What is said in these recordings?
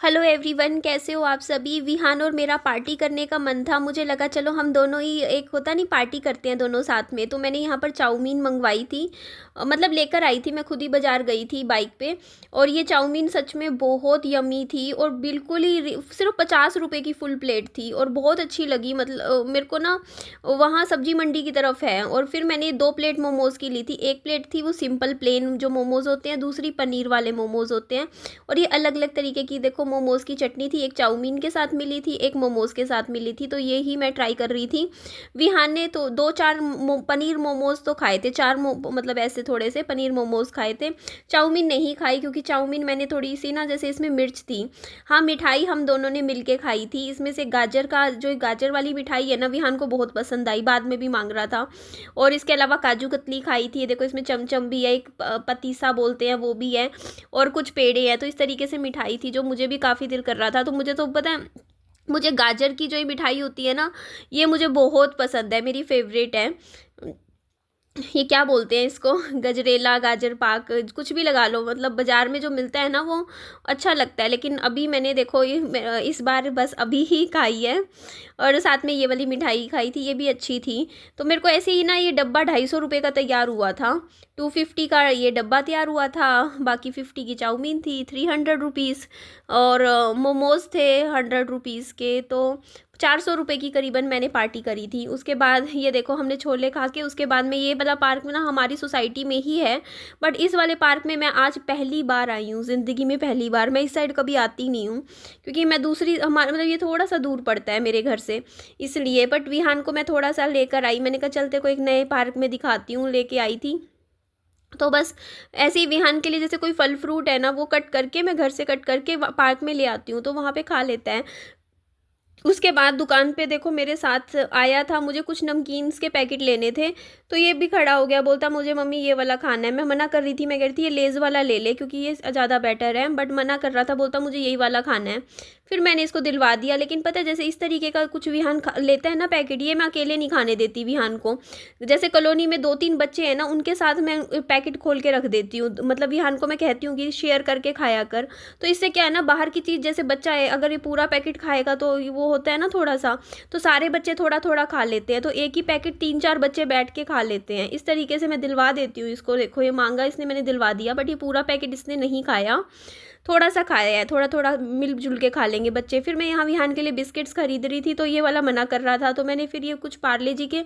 Hello everyone, कैसे हो आप सभी। विहान और मेरा पार्टी करने का मन था। मुझे लगा चलो हम दोनों ही एक होता नहीं पार्टी करते हैं दोनों साथ में। तो मैंने यहाँ पर चाउमीन मंगवाई थी, मतलब लेकर आई थी। मैं खुद ही बाज़ार गई थी बाइक पे। और ये चाउमीन सच में बहुत यमी थी और बिल्कुल ही सिर्फ 50 रुपए की फुल प्लेट थी और बहुत अच्छी लगी। मतलब मेरे को ना वहाँ सब्जी मंडी की तरफ है। और फिर मैंने 2 प्लेट मोमोज़ की ली थी। एक प्लेट थी वो सिंपल प्लेन जो मोमोज़ होते हैं, दूसरी पनीर वाले मोमोज़ होते हैं। और ये अलग अलग तरीके की देखो मोमोज़ की चटनी थी, एक चाउमीन के साथ मिली थी, एक मोमोज़ के साथ मिली थी। तो ये ही मैं ट्राई कर रही थी। विहान ने तो 2-4 पनीर मोमोज़ तो खाए थे, मतलब ऐसे थोड़े से पनीर मोमोज़ खाए थे। चाउमीन नहीं खाई क्योंकि चाउमीन मैंने थोड़ी सी ना जैसे इसमें मिर्च थी। हाँ, मिठाई हम दोनों ने मिल के खाई थी। इसमें से गाजर का जो गाजर वाली मिठाई है ना, विहान को बहुत पसंद आई, बाद में भी मांग रहा था। और इसके अलावा काजू कतली खाई थी। देखो इसमें चमचम भी है, एक पतीसा बोलते हैं वो भी है, और कुछ पेड़े हैं। तो इस तरीके से मिठाई थी जो मुझे भी काफ़ी दिल कर रहा था। तो मुझे तो पता है, मुझे गाजर की जो ये मिठाई होती है ना, ये मुझे बहुत पसंद है, मेरी फेवरेट है। ये क्या बोलते हैं इसको, गजरेला, गाजर पाक, कुछ भी लगा लो। मतलब बाज़ार में जो मिलता है ना वो अच्छा लगता है। लेकिन अभी मैंने देखो ये इस बार बस अभी ही खाई है। और साथ में ये वाली मिठाई खाई थी, ये भी अच्छी थी। तो मेरे को ऐसे ही ना ये डब्बा 250 रुपये का तैयार हुआ था। 250 का ये डब्बा तैयार हुआ था। बाकी 50 की चाउमीन थी, 300 रुपीज़। और मोमोज़ थे 100 रुपीज़ के। तो 400 रुपये की करीबन मैंने पार्टी करी थी। उसके बाद ये देखो हमने छोले खा के उसके बाद में ये वाला पार्क में ना हमारी सोसाइटी में ही है। बट इस वाले पार्क में मैं आज पहली बार आई हूँ, ज़िंदगी में पहली बार। मैं इस साइड कभी आती नहीं हूँ क्योंकि मैं दूसरी हमारा मतलब ये थोड़ा सा दूर पड़ता है मेरे घर से, इसलिए। बट विहान को मैं थोड़ा सा लेकर आई, मैंने कहा चलते को एक नए पार्क में दिखाती हूँ, लेके आई थी। तो बस ऐसे ही विहान के लिए जैसे कोई फल फ्रूट है ना, वो कट करके मैं घर से कट करके पार्क में ले आती हूँ, तो वहाँ पे खा लेता है। उसके बाद दुकान पे देखो मेरे साथ आया था, मुझे कुछ नमकीन्स के पैकेट लेने थे। तो ये भी खड़ा हो गया, बोलता मुझे मम्मी ये वाला खाना है। मैं मना कर रही थी, मैं कह रही थी ये लेज़ वाला ले ले क्योंकि ये ज़्यादा बेटर है। बट मना कर रहा था, बोलता मुझे यही वाला खाना है। फिर मैंने इसको दिलवा दिया। लेकिन पता है जैसे इस तरीके का कुछ विहान लेता है ना पैकेट, ये मैं अकेले नहीं खाने देती विहान को। जैसे कॉलोनी में 2-3 बच्चे हैं ना, उनके साथ मैं पैकेट खोल के रख देती हूँ। मतलब विहान को मैं कहती हूँ कि शेयर करके खाया कर। तो इससे क्या है ना, बाहर की चीज़ जैसे बच्चा है अगर ये पूरा पैकेट खाएगा तो वो होता है ना थोड़ा सा, तो सारे बच्चे थोड़ा थोड़ा खा लेते हैं। तो एक ही पैकेट 3-4 बच्चे बैठ के खा लेते हैं। इस तरीके से मैं दिलवा देती हूँ इसको। देखो ये मांगा इसने, मैंने दिलवा दिया। बट ये पूरा पैकेट इसने नहीं खाया, थोड़ा सा खाया है। थोड़ा थोड़ा मिलजुल के खा लेंगे बच्चे। फिर मैं यहाँ विहान के लिए बिस्किट्स खरीद रही थी, तो ये वाला मना कर रहा था। तो मैंने फिर ये कुछ पार्ले जी के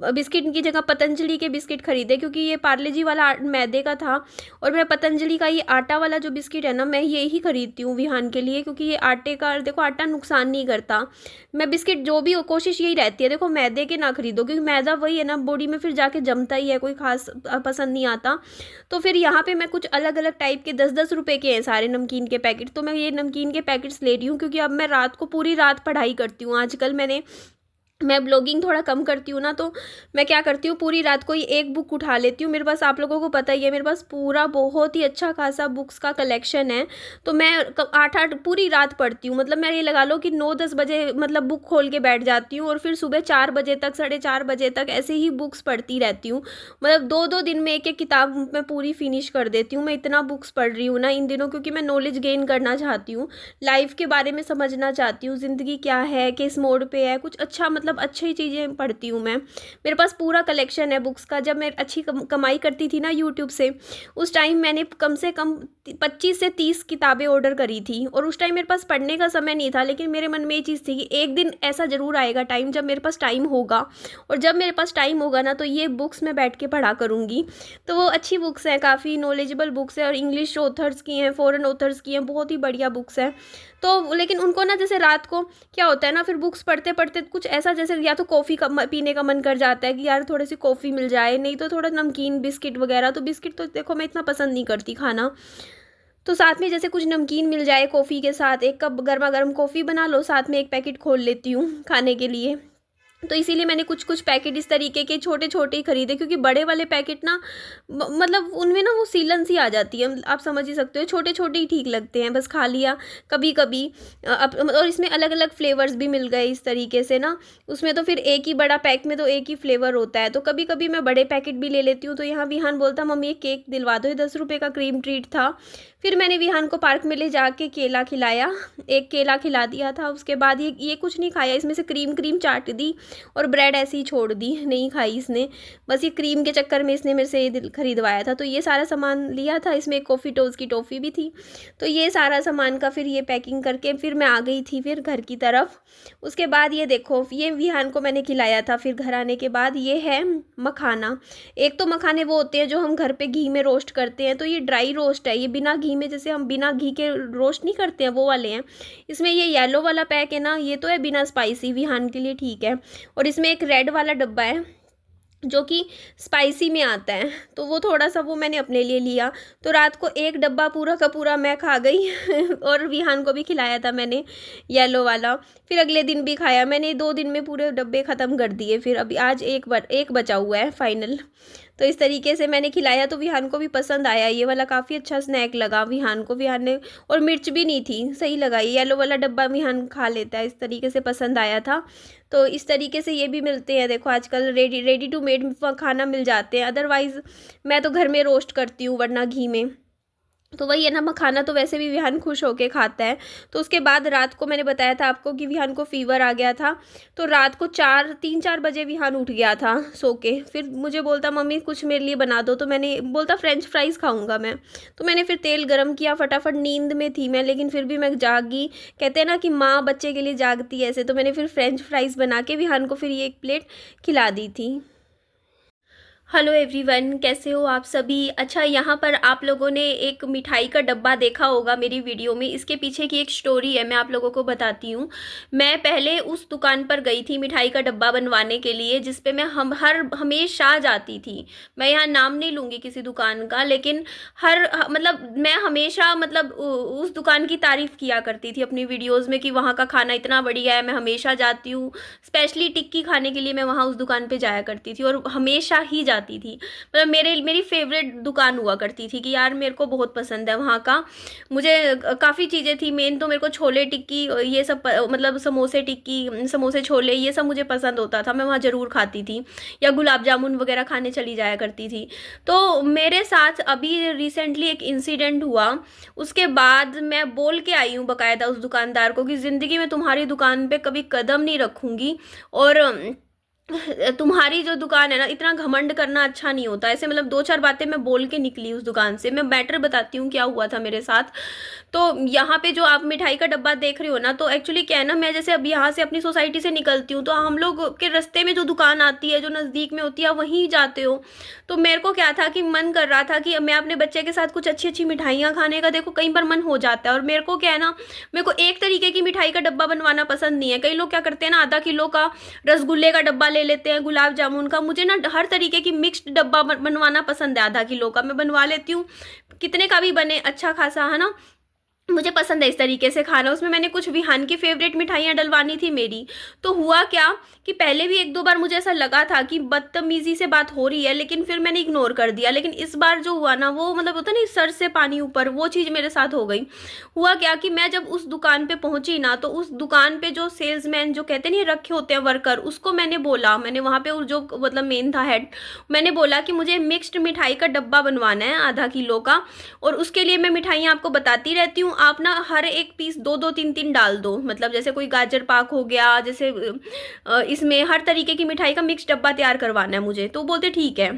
बिस्किट की जगह पतंजलि के बिस्किट खरीदे, क्योंकि ये पार्ले जी वाला मैदे का था। और मैं पतंजलि का ये आटा वाला जो बिस्किट है ना, मैं ये ही खरीदती हूँ विहान के लिए, क्योंकि ये आटे का, देखो आटा नुकसान नहीं करता। मैं बिस्किट जो भी हो, कोशिश यही रहती है देखो मैदे के ना खरीदो, क्योंकि मैदा वही है ना, बॉडी में फिर जाके जमता ही है, कोई खास पसंद नहीं आता। तो फिर यहाँ पे मैं कुछ अलग अलग टाइप के 10-10 रुपए के हैं सारे नमकीन के पैकेट। तो मैं ये नमकीन के पैकेट्स ले रही हूँ क्योंकि अब मैं रात को पूरी रात पढ़ाई करती हूँ। आजकल मैं ब्लॉगिंग थोड़ा कम करती हूँ ना, तो मैं क्या करती हूँ पूरी रात को ही एक बुक उठा लेती हूँ। मेरे पास, आप लोगों को पता ही है, मेरे पास पूरा बहुत ही अच्छा खासा बुक्स का कलेक्शन है। तो मैं 8-8 पूरी रात पढ़ती हूँ। मतलब मैं ये लगा लो कि 9-10 बजे मतलब बुक खोल के बैठ जाती हूँ और फिर सुबह 4 बजे तक, 4:30 बजे तक ऐसे ही बुक्स पढ़ती रहती हूँ। मतलब 2-2 दिन में एक एक किताब मैं पूरी फिनिश कर देती हूँ। मैं इतना बुक्स पढ़ रही हूँ ना इन दिनों, क्योंकि मैं नॉलेज गेन करना चाहती हूँ, लाइफ के बारे में समझना चाहती हूँ, ज़िंदगी क्या है, किस मोड़ पे है, कुछ अच्छा मतलब अच्छी चीज़ें पढ़ती हूँ मैं। मेरे पास पूरा कलेक्शन है बुक्स का। जब मैं अच्छी कमाई करती थी ना यूट्यूब से, उस टाइम मैंने कम से कम 25 से 30 किताबें ऑर्डर करी थी। और उस टाइम मेरे पास पढ़ने का समय नहीं था, लेकिन मेरे मन में ये चीज़ थी कि एक दिन ऐसा ज़रूर आएगा टाइम जब मेरे पास टाइम होगा। और जब मेरे पास टाइम होगा ना, तो ये बुक्स मैं बैठ के पढ़ा करूँगी। तो वो अच्छी बुक्स हैं, काफ़ी नॉलेजेबल बुक्स हैं, और इंग्लिश ऑथर्स की हैं, फॉरेन ऑथर्स की हैं, बहुत ही बढ़िया बुक्स हैं। तो लेकिन उनको ना जैसे रात को क्या होता है ना, फिर बुक्स पढ़ते पढ़ते कुछ ऐसा, जैसे या तो कॉफ़ी पीने का मन कर जाता है कि यार थोड़ी सी कॉफ़ी मिल जाए, नहीं तो थोड़ा नमकीन बिस्किट वगैरह। तो बिस्किट तो देखो मैं इतना पसंद नहीं करती खाना। तो साथ में जैसे कुछ नमकीन मिल जाए कॉफ़ी के साथ, एक कप गर्मा गर्म कॉफ़ी बना लो, साथ में एक पैकेट खोल लेती हूँ खाने के लिए। तो इसीलिए मैंने कुछ कुछ पैकेट इस तरीके के छोटे छोटे ही खरीदे, क्योंकि बड़े वाले पैकेट ना मतलब उनमें ना वो सीलन सी आ जाती है, आप समझ ही सकते हो। छोटे छोटे ही ठीक लगते हैं, बस खा लिया कभी कभी। और इसमें अलग अलग फ्लेवर्स भी मिल गए इस तरीके से ना। उसमें तो फिर एक ही बड़ा पैक में तो एक ही फ्लेवर होता है, तो कभी कभी मैं बड़े पैकेट भी ले लेती हूँ। तो यहाँ विहान बोलता मम्मी एक केक दिलवा दो, ये 10 रुपये का क्रीम ट्रीट था। फिर मैंने विहान को पार्क में ले जाके केला खिलाया, एक केला खिला दिया था। उसके बाद ये कुछ नहीं खाया, इसमें से क्रीम क्रीम चाट दी और ब्रेड ऐसे ही छोड़ दी, नहीं खाई इसने। बस ये क्रीम के चक्कर में इसने मेरे से ये खरीदवाया था। तो ये सारा सामान लिया था, इसमें एक कॉफ़ी टोस्ट की टॉफ़ी भी थी। तो ये सारा सामान का फिर ये पैकिंग करके फिर मैं आ गई थी फिर घर की तरफ। उसके बाद ये देखो, ये विहान को मैंने खिलाया था। फिर घर आने के बाद ये है मखाना। एक तो मखाने वो होते हैं जो हम घर पे घी में रोस्ट करते हैं, तो ये ड्राई रोस्ट है, ये बिना घी में, जैसे हम बिना घी के रोस्ट नहीं करते हैं वो वाले हैं। इसमें ये येलो वाला पैक है ना, ये तो है बिना स्पाइसी, विहान के लिए ठीक है। और इसमें एक रेड वाला डब्बा है जो कि स्पाइसी में आता है, तो वो थोड़ा सा वो मैंने अपने लिए लिया। तो रात को एक डब्बा पूरा का पूरा मैं खा गई और विहान को भी खिलाया था मैंने येलो वाला। फिर अगले दिन भी खाया मैंने, 2 दिन में पूरे डब्बे ख़त्म कर दिए। फिर अभी आज एक बचा हुआ है फाइनल। तो इस तरीके से मैंने खिलाया, तो विहान को भी पसंद आया ये वाला, काफ़ी अच्छा स्नैक लगा विहान को। विहान ने, और मिर्च भी नहीं थी, सही लगा। ये येलो वाला डब्बा विहान खा लेता है, इस तरीके से पसंद आया था। तो इस तरीके से ये भी मिलते हैं, देखो आजकल रेडी टू मेड खाना मिल जाते हैं। अदरवाइज़ मैं तो घर में रोस्ट करती हूँ, वरना घी में। तो वही है ना, मखाना तो वैसे भी विहान खुश होके खाता है। तो उसके बाद रात को मैंने बताया था आपको कि विहान को फीवर आ गया था। तो रात को 3-4 बजे विहान उठ गया था सो के। फिर मुझे बोलता मम्मी कुछ मेरे लिए बना दो। तो मैंने बोलता फ्रेंच फ्राइज़ खाऊंगा मैं। तो मैंने फिर तेल गरम किया, फटाफट, नींद में थी मैं लेकिन फिर भी मैं जागी। कहते हैं ना कि माँ बच्चे के लिए जागती है ऐसे। तो मैंने फिर फ्रेंच फ्राइज़ बना के विहान को फिर ये एक प्लेट खिला दी थी। हेलो एवरीवन, कैसे हो आप सभी। अच्छा, यहाँ पर आप लोगों ने एक मिठाई का डब्बा देखा होगा मेरी वीडियो में। इसके पीछे की एक स्टोरी है, मैं आप लोगों को बताती हूँ। मैं पहले उस दुकान पर गई थी मिठाई का डब्बा बनवाने के लिए, जिस पे मैं हमेशा जाती थी। मैं यहाँ नाम नहीं लूँगी किसी दुकान का, लेकिन मतलब मैं हमेशा मतलब उस दुकान की तारीफ़ किया करती थी अपनी वीडियोज़ में कि वहाँ का खाना इतना बढ़िया है, मैं हमेशा जाती हूँ। स्पेशली टिक्की खाने के लिए मैं वहाँ उस दुकान पर जाया करती थी और हमेशा ही जाती थी। मतलब मेरी फेवरेट दुकान हुआ करती थी कि यार मेरे को बहुत पसंद है वहाँ का। मुझे काफ़ी चीज़ें थी, मेन तो मेरे को छोले टिक्की ये सब मतलब समोसे टिक्की, समोसे छोले, ये सब मुझे पसंद होता था। मैं वहाँ ज़रूर खाती थी, या गुलाब जामुन वगैरह खाने चली जाया करती थी। तो मेरे साथ अभी रिसेंटली एक इंसिडेंट हुआ। उसके बाद मैं बोल के आई हूँ बाकायदा उस दुकानदार को कि ज़िंदगी में तुम्हारी दुकान पे कभी कदम नहीं रखूँगी, और तुम्हारी जो दुकान है ना, इतना घमंड करना अच्छा नहीं होता। ऐसे मतलब 2-4 बातें मैं बोल के निकली उस दुकान से। मैं मैटर बताती हूँ क्या हुआ था मेरे साथ। तो यहाँ पे जो आप मिठाई का डब्बा देख रहे हो ना, तो एक्चुअली क्या है ना, मैं जैसे अब यहाँ से अपनी सोसाइटी से निकलती हूँ, तो हम लोग के रास्ते में जो दुकान आती है जो नज़दीक में होती है वहीं जाते हो। तो मेरे को क्या था कि मन कर रहा था कि मैं अपने बच्चे के साथ कुछ अच्छी अच्छी मिठाइयाँ खाने का, देखो कई बार मन हो जाता है। और मेरे को क्या है ना, मेरे को एक तरीके की मिठाई का डब्बा बनवाना पसंद नहीं है। कई लोग क्या करते हैं ना, आधा किलो का रसगुल्ले का डब्बा ले लेते हैं, गुलाब जामुन का। मुझे ना हर तरीके की मिक्स्ड डब्बा बनवाना पसंद है। आधा किलो का मैं बनवा लेती हूँ, कितने का भी बने अच्छा खासा, है ना। मुझे पसंद है इस तरीके से खाना। उसमें मैंने कुछ विहान की फेवरेट मिठाइयाँ डलवानी थी मेरी। तो हुआ क्या कि पहले भी 1-2 बार मुझे ऐसा लगा था कि बदतमीजी से बात हो रही है, लेकिन फिर मैंने इग्नोर कर दिया। लेकिन इस बार जो हुआ ना, वो मतलब होता नहीं सर से पानी ऊपर, वो चीज़ मेरे साथ हो गई। हुआ क्या कि मैं जब उस दुकान पे पहुंची ना, तो उस दुकान पे जो सेल्समैन जो कहते नहीं रखे होते हैं वर्कर, उसको मैंने बोला, मैंने वहाँ पे जो मतलब मेन था हेड, मैंने बोला कि मुझे मिक्स्ड मिठाई का डब्बा बनवाना है आधा किलो का, और उसके लिए मैं मिठाइयाँ आपको बताती रहती हूँ, आप ना हर एक पीस 2-2 3-3 डाल दो। मतलब जैसे कोई गाजर पाक हो गया, जैसे इसमें हर तरीके की मिठाई का मिक्स डब्बा तैयार करवाना है मुझे। तो बोलते ठीक है,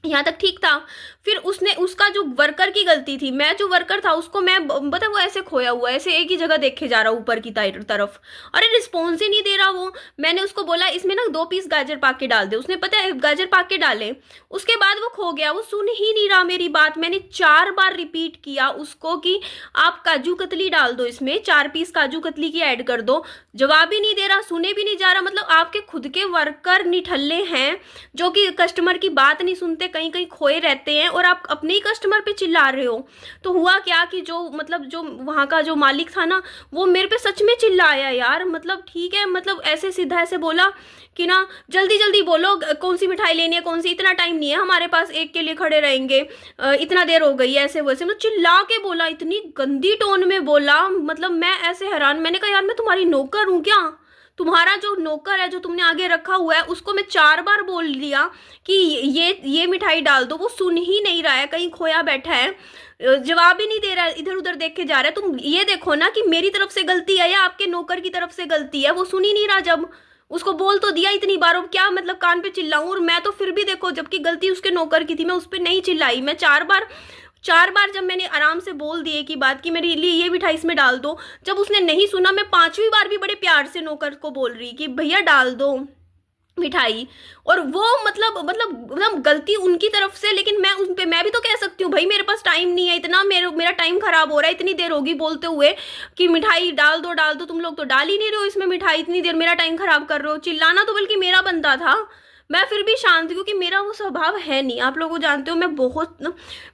यहाँ तक ठीक था। फिर उसका जो वर्कर की गलती थी, मैं जो वर्कर था उसको मैं पता वो ऐसे खोया हुआ, ऐसे एक ही जगह देखे जा रहा ऊपर की तरफ। अरे रिस्पॉन्स ही नहीं दे रहा वो। मैंने उसको बोला इसमें ना 2 पीस गाजर पाक के डाल दे, उसने पता है गाजर पाक के डाले। उसके बाद वो खो गया, वो सुन ही नहीं रहा मेरी बात। मैंने 4 बार रिपीट किया उसको कि आप काजू कतली डाल दो, इसमें 4 पीस काजू कतली की ऐड कर दो। जवाब ही नहीं दे रहा, सुने भी नहीं जा रहा। मतलब आपके खुद के वर्कर निठल्ले हैं जो कि कस्टमर की बात नहीं सुनते, कहीं कहीं खोए रहते हैं और आप अपने ही कस्टमर पे चिल्ला रहे हो। तो हुआ क्या कि जो मतलब जो वहाँ का जो मालिक था ना, वो मेरे पे सच में चिल्लाया यार। मतलब ठीक है, मतलब ऐसे सीधा ऐसे बोला कि ना जल्दी जल्दी बोलो कौन सी मिठाई लेनी है, कौन सी, इतना टाइम नहीं है हमारे पास, एक के लिए खड़े रहेंगे, इतना देर हो गई है, ऐसे वैसे। मतलब चिल्ला के बोला, इतनी गंदी टोन में बोला। मतलब मैं ऐसे हैरान, मैंने कहा यार मैं तुम्हारी नौकर हूँ क्या? तुम्हारा जो नौकर है जो तुमने आगे रखा हुआ है उसको मैं 4 बार बोल लिया कि ये मिठाई डाल दो, वो सुन ही नहीं रहा है, कहीं खोया बैठा है, जवाब ही नहीं दे रहा है, इधर उधर देख के जा रहा है। तुम ये देखो ना कि मेरी तरफ से गलती है या आपके नौकर की तरफ से गलती है, वो सुन ही नहीं रहा। जब उसको बोल तो दिया इतनी बार, अब क्या मतलब कान पे चिल्लाऊं? और मैं तो फिर भी देखो, जबकि गलती उसके नौकर की थी, मैं उस पर नहीं चिल्लाई। मैं 4 बार जब मैंने आराम से बोल दिए कि बात की मेरे लिए ये मिठाई इसमें डाल दो, जब उसने नहीं सुना, मैं 5वीं बार भी बड़े प्यार से नौकर को बोल रही कि भैया डाल दो मिठाई। और वो मतलब गलती उनकी तरफ से, लेकिन मैं उन पे मैं भी तो कह सकती हूँ भाई मेरे पास टाइम नहीं है इतना, मेरा टाइम खराब हो रहा है, इतनी देर होगी बोलते हुए कि मिठाई डाल दो डाल दो, तुम लोग तो डाल ही नहीं रहे हो इसमें मिठाई, इतनी देर मेरा टाइम खराब कर रहे हो। चिल्लाना तो बल्कि मेरा बनता था। मैं फिर भी शांत थी क्योंकि मेरा वो स्वभाव है नहीं, आप लोगों को जानते हो मैं बहुत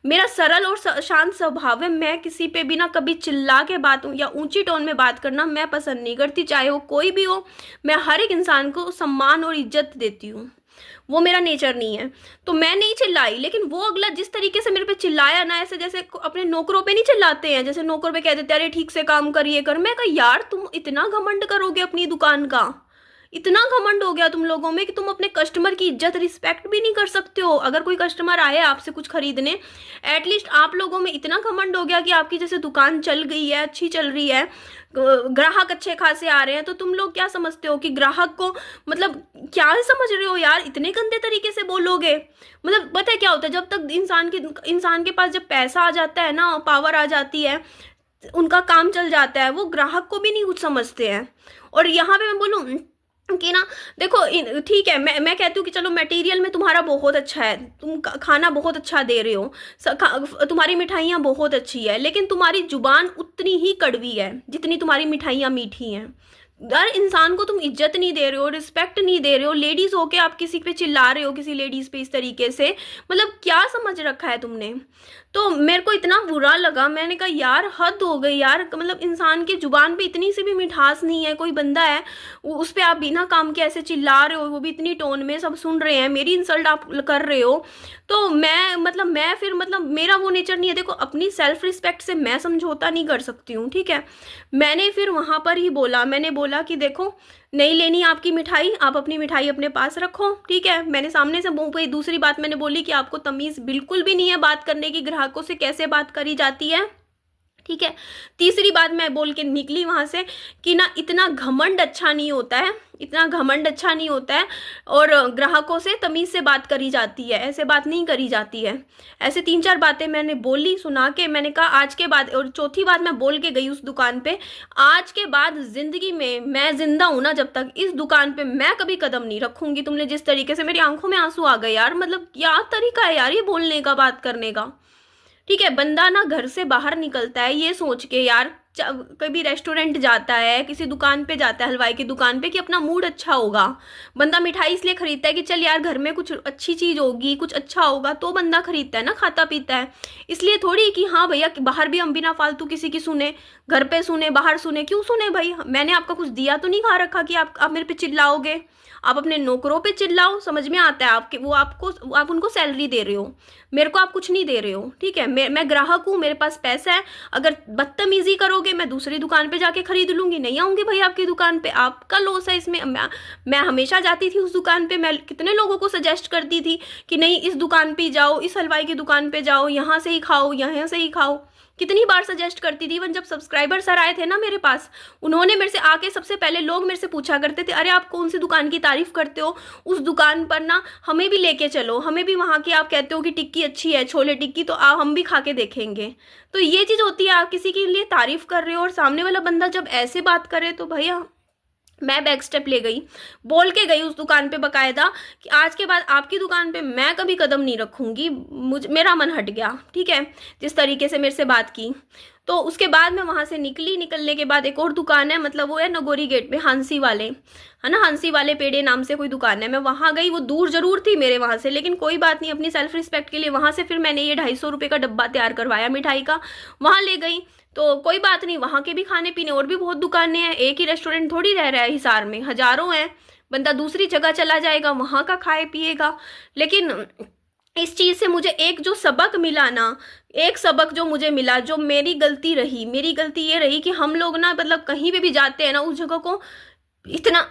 मेरा सरल और शांत स्वभाव है। मैं किसी पे भी ना कभी चिल्ला के बात या ऊंची टोन में बात करना मैं पसंद नहीं करती, चाहे वो कोई भी हो। मैं हर एक इंसान को सम्मान और इज्जत देती हूँ, वो मेरा नेचर नहीं है। तो मैं नहीं चिल्लाई, लेकिन वो अगला जिस तरीके से मेरे पे चिल्लाया ना, ऐसे जैसे अपने नौकरों पे नहीं चिल्लाते हैं, जैसे नौकर पे कह देते अरे ठीक से काम करिए कर। मैं कहा यार तुम इतना घमंड करोगे अपनी दुकान का, इतना घमंड हो गया तुम लोगों में कि तुम अपने कस्टमर की इज्जत रिस्पेक्ट भी नहीं कर सकते हो। अगर कोई कस्टमर आए आपसे कुछ खरीदने, एटलीस्ट आप लोगों में इतना घमंड हो गया कि आपकी जैसे दुकान चल गई है, अच्छी चल रही है, ग्राहक अच्छे खासे आ रहे हैं, तो तुम लोग क्या समझते हो कि ग्राहक को मतलब क्या समझ रहे हो यार? इतने गंदे तरीके से बोलोगे? मतलब पता है क्या होता है, जब तक इंसान के पास जब पैसा आ जाता है ना, पावर आ जाती है, उनका काम चल जाता है, वो ग्राहक को भी नहीं कुछ समझते हैं। और यहाँ पे मैं बोलूँ कि ना देखो ठीक है, मैं कहती हूँ कि चलो मटेरियल में तुम्हारा बहुत अच्छा है, तुम खाना बहुत अच्छा दे रहे हो, तुम्हारी मिठाइयाँ बहुत अच्छी है, लेकिन तुम्हारी जुबान उतनी ही कड़वी है जितनी तुम्हारी मिठाइयाँ मीठी हैं। यार इंसान को तुम इज्जत नहीं दे रहे हो, रिस्पेक्ट नहीं दे रहे हो। लेडीज होके आप किसी पे चिल्ला रहे हो, किसी लेडीज पे इस तरीके से, मतलब क्या समझ रखा है तुमने? तो मेरे को इतना बुरा लगा, मैंने कहा यार हद हो गई यार। मतलब इंसान की जुबान पे इतनी सी भी मिठास नहीं है, कोई बंदा है उस पर आप बिना काम के ऐसे चिल्ला रहे हो, वो भी इतनी टोन में, सब सुन रहे हैं, मेरी इंसल्ट आप कर रहे हो। तो मैं फिर मेरा वो नेचर नहीं है। देखो अपनी सेल्फ रिस्पेक्ट से मैं समझौता नहीं कर सकती हूँ, ठीक है। मैंने फिर वहाँ पर ही बोला, मैंने बोला कि देखो नहीं लेनी आपकी मिठाई, आप अपनी मिठाई अपने पास रखो, ठीक है। मैंने सामने से मुंह पे दूसरी बात मैंने बोली कि आपको तमीज़ बिल्कुल भी नहीं है बात करने की, ग्राहकों से कैसे बात करी जाती है, ठीक है। तीसरी बात मैं बोल के निकली वहाँ से कि ना इतना घमंड अच्छा नहीं होता है, इतना घमंड अच्छा नहीं होता है, और ग्राहकों से तमीज़ से बात करी जाती है, ऐसे बात नहीं करी जाती है। ऐसे 3-4 बातें मैंने बोली, सुना के मैंने कहा आज के बाद, और चौथी बात मैं बोल के गई उस दुकान पे, आज के बाद ज़िंदगी में मैं जिंदा हूँ ना जब तक, इस दुकान पे मैं कभी कदम नहीं रखूंगी। तुमने जिस तरीके से, मेरी आंखों में आंसू आ गए यार। मतलब क्या तरीका है यार ये बोलने का, बात करने का, ठीक है। बंदा ना घर से बाहर निकलता है ये सोच के यार, कभी रेस्टोरेंट जाता है, किसी दुकान पे जाता है, हलवाई की दुकान पे, कि अपना मूड अच्छा होगा। बंदा मिठाई इसलिए खरीदता है कि चल यार घर में कुछ अच्छी चीज़ होगी, कुछ अच्छा होगा, तो बंदा खरीदता है ना, खाता पीता है। इसलिए थोड़ी कि हाँ भैया बाहर भी हम बिना फालतू किसी की सुने, घर पे सुने, बाहर सुने, क्यों सुने भाई? मैंने आपका कुछ दिया तो नहीं, खा रखा कि आप मेरे पे चिल्लाओगे। आप अपने नौकरों पे चिल्लाओ, समझ में आता है आपके, वो आप उनको सैलरी दे रहे हो, मेरे को आप कुछ नहीं दे रहे हो, ठीक है। मैं ग्राहक हूँ, मेरे पास पैसा है। अगर बदतमीजी करोगे मैं दूसरी दुकान पे जाके खरीद लूंगी, नहीं आऊंगी भाई आपकी दुकान पे, आपका लॉस है इसमें। मैं हमेशा जाती थी उस दुकान पे, मैं कितने लोगों को सजेस्ट करती थी कि नहीं इस दुकान पे जाओ, इस हलवाई की दुकान पे जाओ, यहाँ से ही खाओ, यहाँ से ही खाओ, कितनी बार सजेस्ट करती थी। इवन जब सब्सक्राइबर सर आए थे ना मेरे पास, उन्होंने मेरे से आके, सबसे पहले लोग मेरे से पूछा करते थे अरे आप कौन सी दुकान की तारीफ करते हो, उस दुकान पर ना हमें भी लेके चलो, हमें भी वहाँ की, आप कहते हो कि टिक्की अच्छी है, छोले टिक्की, तो हम भी खा के देखेंगे। तो ये चीज़ होती है, आप किसी के लिए तारीफ कर रहे हो और सामने वाला बंदा जब ऐसे बात करे, तो भैया मैं बैक स्टेप ले गई, बोल के गई उस दुकान पे बकायदा कि आज के बाद आपकी दुकान पे मैं कभी कदम नहीं रखूंगी। मेरा मन हट गया, ठीक है, जिस तरीके से मेरे से बात की। तो उसके बाद मैं वहाँ से निकली। निकलने के बाद एक और दुकान है, मतलब वो है नगोरी गेट पे, हंसी वाले, है ना, हंसी वाले पेड़े नाम से कोई दुकान है। मैं वहाँ गई, वो दूर जरूर थी मेरे वहाँ से, लेकिन कोई बात नहीं, अपनी सेल्फ रिस्पेक्ट के लिए वहाँ से फिर मैंने ये 250 रुपये का डब्बा तैयार करवाया मिठाई का, वहाँ ले गई। तो कोई बात नहीं, वहाँ के भी खाने पीने और भी बहुत दुकानें हैं, एक ही रेस्टोरेंट थोड़ी रह रहा है हिसार में, हजारों हैं। बंदा दूसरी जगह चला जाएगा, वहाँ का खाए पिएगा। लेकिन इस चीज़ से मुझे एक जो सबक मिला ना, एक सबक जो मुझे मिला, जो मेरी गलती रही, मेरी गलती ये रही कि हम लोग ना मतलब कहीं पे भी जाते हैं ना, उस जगह को इतना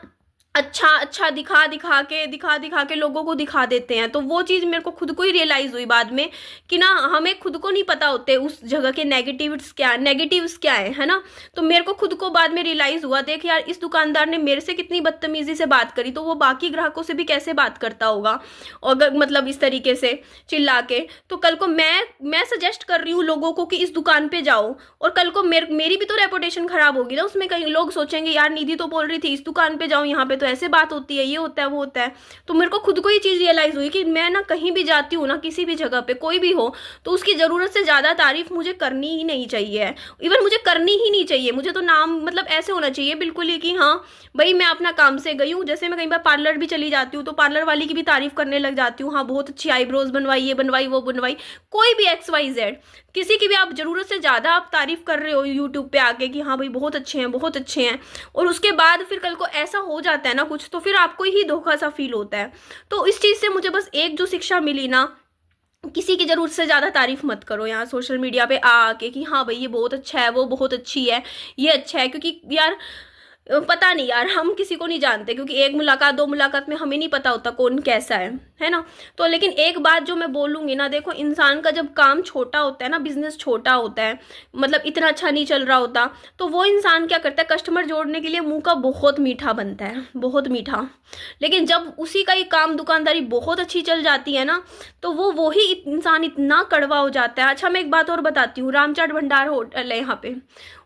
अच्छा अच्छा दिखा के लोगों को दिखा देते हैं। तो वो चीज़ मेरे को खुद को ही रियलाइज़ हुई बाद में कि ना हमें खुद को नहीं पता होते उस जगह के नेगेटिव्स क्या है ना। तो मेरे को खुद को बाद में रियलाइज़ हुआ, देख यार इस दुकानदार ने मेरे से कितनी बदतमीज़ी से बात करी, तो वो बाकी ग्राहकों से भी कैसे बात करता होगा, अगर मतलब इस तरीके से चिल्ला के। तो कल को मैं सजेस्ट कर रही हूँ लोगों को कि इस दुकान पे जाओ, और कल को मेरी भी तो रेपुटेशन खराब होगी ना उसमें। कई लोग सोचेंगे यार निधि तो बोल रही थी इस दुकान पे जाओ, यहाँ पे तो ऐसे बात होती है, ये होता है वो होता है। तो मेरे को खुद को ये चीज़ रियलाइज़ हुई कि मैं ना कहीं भी जाती हूँ ना, किसी भी जगह पे कोई भी हो, तो उसकी ज़रूरत से ज़्यादा तारीफ मुझे करनी ही नहीं चाहिए, इवन मुझे करनी ही नहीं चाहिए। मुझे तो नाम मतलब ऐसे होना चाहिए बिल्कुल ही कि हाँ भाई मैं अपना काम से गई हूँ। जैसे मैं कई बार पार्लर भी चली जाती हूँ, तो पार्लर वाली की भी तारीफ करने लग जाती हूँ, हाँ बहुत अच्छी आईब्रोज बनवाई, ये बनवाई वो बनवाई, कोई भी XYZ, किसी की भी आप जरूरत से ज़्यादा आप तारीफ कर रहे हो यूट्यूब पे आके कि हाँ भाई बहुत अच्छे हैं बहुत अच्छे हैं, और उसके बाद फिर कल को ऐसा हो जाता है ना कुछ, तो फिर आपको ही धोखा सा फील होता है। तो इस चीज़ से मुझे बस एक जो शिक्षा मिली ना, किसी की जरूरत से ज़्यादा तारीफ मत करो यहाँ सोशल मीडिया पे आके कि हाँ भाई ये बहुत अच्छा है, वो बहुत अच्छी है, ये अच्छा है। क्योंकि यार पता नहीं यार, हम किसी को नहीं जानते, क्योंकि एक मुलाकात दो मुलाकात में हमें नहीं पता होता कौन कैसा है ना। तो लेकिन एक बात जो मैं बोलूँगी ना, देखो इंसान का जब काम छोटा होता है ना, बिजनेस छोटा होता है, मतलब इतना अच्छा नहीं चल रहा होता, तो वो इंसान क्या करता है, कस्टमर जोड़ने के लिए मुंह का बहुत मीठा बनता है, बहुत मीठा। लेकिन जब उसी का ही काम दुकानदारी बहुत अच्छी चल जाती है ना, तो वो ही इंसान इतना कड़वा हो जाता है। अच्छा मैं एक बात और बताती हूँ, रामचाट भंडार होटल है यहाँ पे,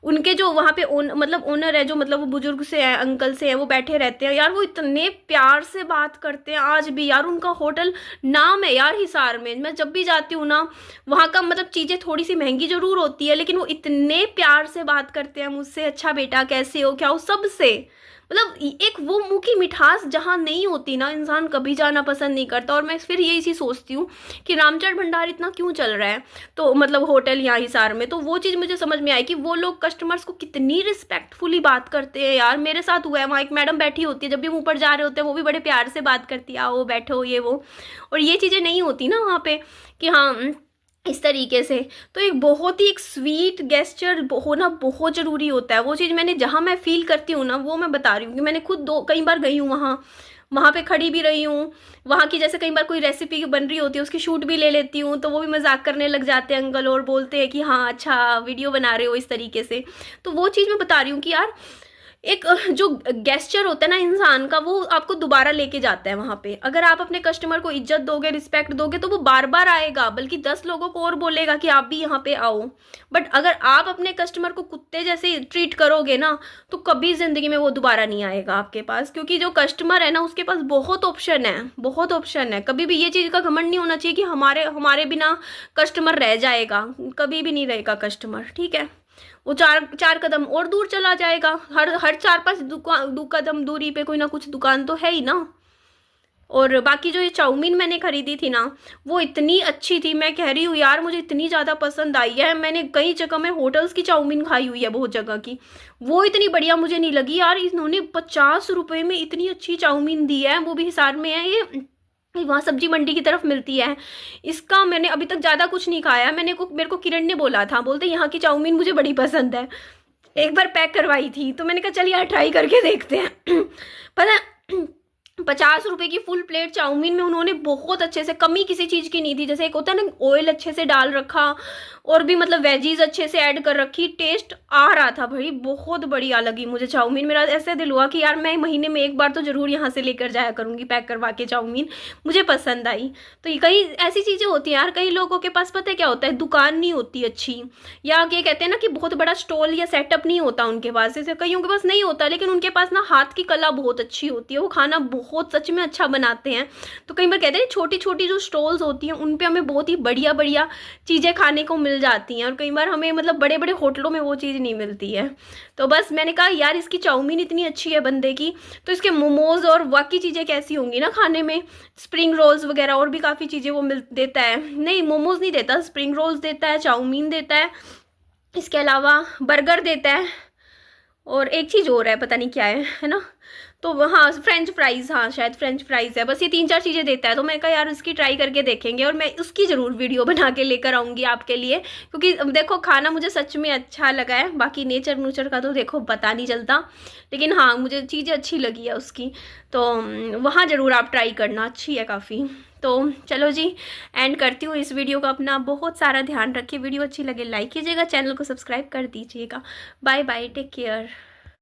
उनके जो वहाँ पे मतलब ओनर है, जो मतलब वो बुजुर्ग से है, अंकल से है, वो बैठे रहते हैं यार, वो इतने प्यार से बात करते हैं आज भी यार। उनका होटल नाम है यार हिसार में, मैं जब भी जाती हूँ ना वहाँ का, मतलब चीज़ें थोड़ी सी महंगी जरूर होती है, लेकिन वो इतने प्यार से बात करते हैं मुझसे, अच्छा बेटा कैसे हो क्या हो, सबसे। मतलब एक वो मुंह की मिठास जहाँ नहीं होती ना, इंसान कभी जाना पसंद नहीं करता। और मैं फिर यही सी सोचती हूँ कि रामचंद्र भंडार इतना क्यों चल रहा है, तो मतलब होटल यहाँ हिसार में, तो वो चीज़ मुझे समझ में आई कि वो लोग कस्टमर्स को कितनी रिस्पेक्टफुली बात करते हैं यार। मेरे साथ हुआ है, वहाँ एक मैडम बैठी होती है, जब भी हम ऊपर जा रहे होते हैं वो भी बड़े प्यार से बात करती है, आओ बैठो ये वो। और ये चीज़ें नहीं होती ना वहाँ पे कि हाँ इस तरीके से। तो एक बहुत ही एक स्वीट गेस्चर होना बहुत ज़रूरी होता है। वो चीज़ मैंने जहाँ मैं फील करती हूँ ना, वो मैं बता रही हूँ कि मैंने खुद कई बार गई हूँ वहाँ पे खड़ी भी रही हूँ। वहाँ की जैसे कई बार कोई रेसिपी बन रही होती है, उसकी शूट भी ले लेती हूँ, तो वो भी मजाक करने लग जाते हैं अंकल, और बोलते हैं कि हाँ अच्छा वीडियो बना रहे हो इस तरीके से। तो वो चीज़ मैं बता रही हूँ कि यार एक जो गेस्चर होता है ना इंसान का, वो आपको दोबारा लेके जाता है वहाँ पे। अगर आप अपने कस्टमर को इज्जत दोगे, रिस्पेक्ट दोगे, तो वो बार बार आएगा, बल्कि 10 लोगों को और बोलेगा कि आप भी यहाँ पे आओ। बट अगर आप अपने कस्टमर को कुत्ते जैसे ट्रीट करोगे ना, तो कभी ज़िंदगी में वो दोबारा नहीं आएगा आपके पास। क्योंकि जो कस्टमर है ना, उसके पास बहुत ऑप्शन है, बहुत ऑप्शन है। कभी भी ये चीज़ का घमंड नहीं होना चाहिए कि हमारे बिना कस्टमर रह जाएगा, कभी भी नहीं रहेगा कस्टमर, ठीक है। वो चार कदम और दूर चला जाएगा, हर 4-5 कदम दूरी पे कोई ना कुछ दुकान तो है ही ना। और बाकी जो ये चाउमीन मैंने खरीदी थी ना, वो इतनी अच्छी थी, मैं कह रही हूँ यार मुझे इतनी ज़्यादा पसंद आई है। मैंने कई जगह में होटल्स की चाउमीन खाई हुई है, बहुत जगह की, वो इतनी बढ़िया मुझे नहीं लगी यार। इन्होंने 50 रुपये में इतनी अच्छी चाउमीन दी है, वो भी हिसार में है ये, वहाँ सब्जी मंडी की तरफ मिलती है। इसका मैंने अभी तक ज़्यादा कुछ नहीं खाया। मेरे को किरण ने बोला था, बोलते यहाँ की चाउमीन मुझे बड़ी पसंद है, एक बार पैक करवाई थी, तो मैंने कहा चल यार ट्राई करके देखते हैं। पता है 50 रुपए की फुल प्लेट चाउमीन में उन्होंने बहुत अच्छे से, कमी किसी चीज़ की नहीं थी। जैसे एक होता है ना, ऑयल अच्छे से डाल रखा, और भी मतलब वेजीज अच्छे से ऐड कर रखी, टेस्ट आ रहा था भाई, बहुत बढ़िया लगी मुझे चाउमीन। मेरा ऐसे दिल हुआ कि यार मैं महीने में एक बार तो ज़रूर यहाँ से लेकर जाया करूँगी पैक करवा के चाउमीन, मुझे पसंद आई। तो कई ऐसी चीज़ें होती हैं यार, कई लोगों के पास पता है क्या होता है, दुकान नहीं होती अच्छी, या ये कहते हैं ना कि बहुत बड़ा स्टॉल या सेटअप नहीं होता उनके पास, जैसे कईयों के पास नहीं होता, लेकिन उनके पास ना हाथ की कला बहुत अच्छी होती है, वो खाना बहुत सच में अच्छा बनाते हैं। तो कई बार कहते हैं छोटी छोटी जो स्टॉल्स होती हैं उन पे हमें बहुत ही बढ़िया बढ़िया चीज़ें खाने को मिल जाती हैं, और कई बार हमें मतलब बड़े बड़े होटलों में वो चीज़ नहीं मिलती है। तो बस मैंने कहा यार इसकी चाउमीन इतनी अच्छी है बंदे की, तो इसके मोमोज़ और बाकी चीज़ें कैसी होंगी ना खाने में, स्प्रिंग रोल्स वगैरह और भी काफ़ी चीज़ें वो मिल देता है। नहीं, मोमोज़ नहीं देता, स्प्रिंग रोल्स देता है, चाउमीन देता है, इसके अलावा बर्गर देता है, और एक चीज़ और है पता नहीं क्या है ना। तो हाँ, फ्रेंच फ्राइज़, हाँ शायद फ्रेंच फ्राइज़ है, बस ये 3-4 चीज़ें देता है। तो मैं कहा यार इसकी ट्राई करके देखेंगे, और मैं उसकी ज़रूर वीडियो बना के लेकर आऊँगी आपके लिए, क्योंकि देखो खाना मुझे सच में अच्छा लगा है। बाकी नेचर नूचर का तो देखो पता नहीं चलता, लेकिन हाँ मुझे चीज़ें अच्छी लगी है उसकी। तो वहाँ ज़रूर आप ट्राई करना, अच्छी है काफ़ी। तो चलो जी, एंड करती हूँ इस वीडियो का। अपना बहुत सारा ध्यान रखिए, वीडियो अच्छी लगे लाइक कीजिएगा, चैनल को सब्सक्राइब कर दीजिएगा। Bye bye, take care.